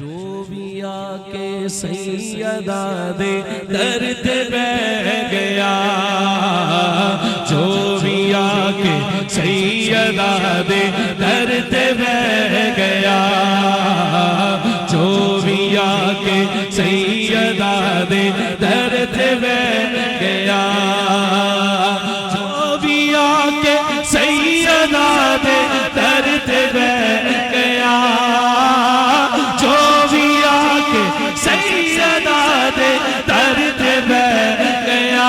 جو بھی آکے سیدہ دے درد بہ گیا، جو بھی آکے سیدہ دے درد بہ گیا، جو بھی آکے سیدہ دے درد بہ گیا، جو بھی آکے سیدہ دے درد بہ گیا، سیدہ دے درد بہ گیا،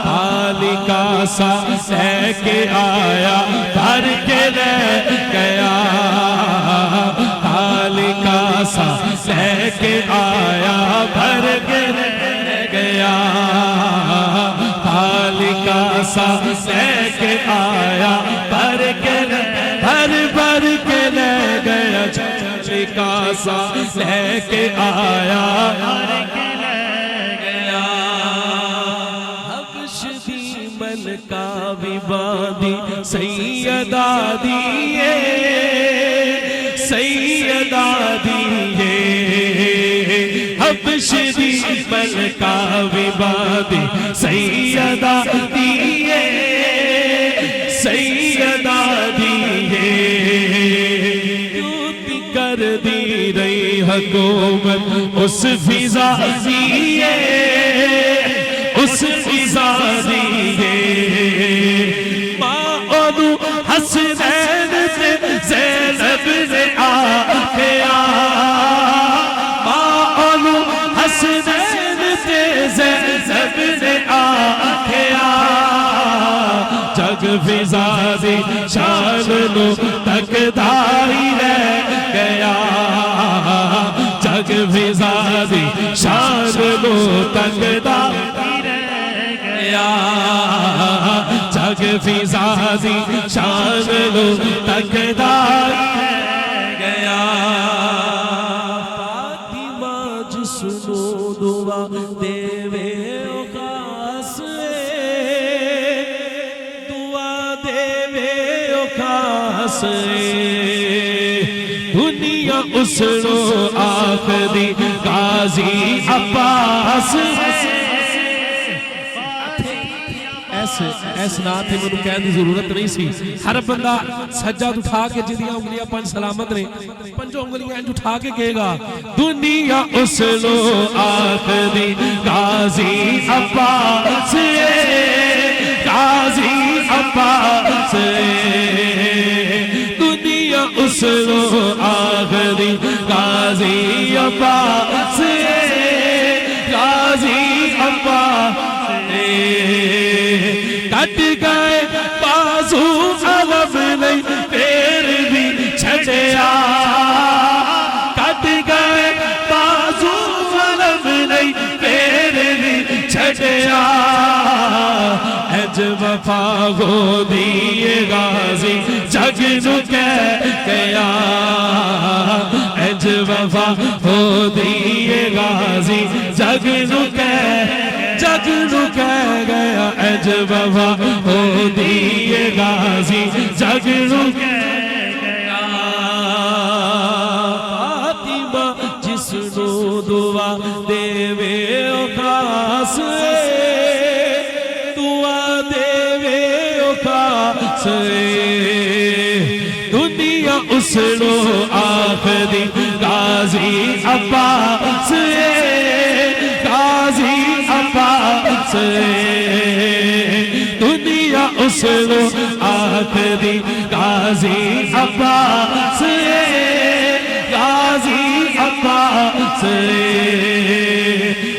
پالی کا سا لے کے آیا بھر کے لے گیا، پالی کا سا لے کے آیا بھر کے لے گیا، پالی کا سا لے کے آیا بھر کے بھر کے لے گیا، کا سا لے کے آیا بھر کے لے گیا، حبش دی ملکہ بھی بادی سیدہ دیئے، سیدہ دیئے، حبش دی ملکہ بھی بادی سیدہ دیئے، سیدہ دیئے، کر دی رہی حکومت اس فضا دیئے، اس فضا دیئے، ماں حسنین سے زینب نے آکھیا، ماں حسنین سے زینب نے آکھیا، جگ فضا دی شان نو تک دائی رہ گیا، جگ فضا دی شان نو تک دائی رہ گیا، جگ فضا دی شان نو تک دائی رہ گیا، فاطمہ جسنو دعا دیوے او خاص دعا دیوے او خاص، دنیا اسرو آخری غازی عباس، ایسے نہ تھے منو کہنے دی ضرورت نہیں سی، ہر بندہ سجاد اٹھا کے جدیاں انگلیاں پنج سلامت نے پنجوں انگلیاں انج اٹھا کے کہے گا، دنیا اسرو آخری غازی عباس، غازی عباس، اسرو آخری غازی عباس، غازی عباس، کٹ گئے بازو علم نہیں پیر بھی چھڑیا، کٹ گئے بازو علم نہیں پیر بھی چھڑیا، اج وفا ہو دیئے غازی جگ نو کہہ گیا، اج وفا ہو دیئے غازی جگ نو کہہ گیا، اج وفا ہو دیئے غازی جگ نو کہہ گیا، فاطمہ جسنو دعا دیوے او خاص، دعا دیوے او خاص، دنیا اسرو آخری غازی عباس، غازی عباس، دنیا اسرو آخری غازی عباس، غازی عباس،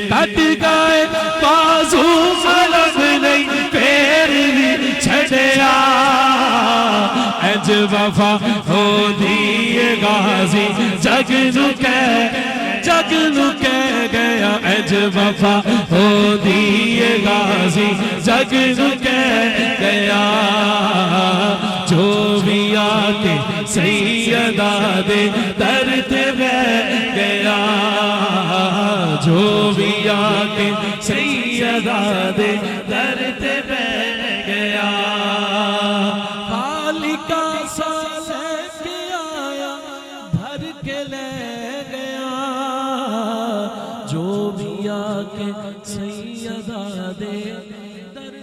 کٹ گئے بازو علم نہیں پیر بھی چھڑیا، اج وفا ہو دیئے غازی جگ نو کہہ گیا، اج وفا ہو دیئے غازی جگ نو کہہ گیا، جو بھی آکے سیدہ دے درد بہ گیا، جو بھی آکے سیدہ دے درد بہ گیا، خالق کا سا لے کے آیا بھر کے لے جو بھی آ کے سیدہ دے در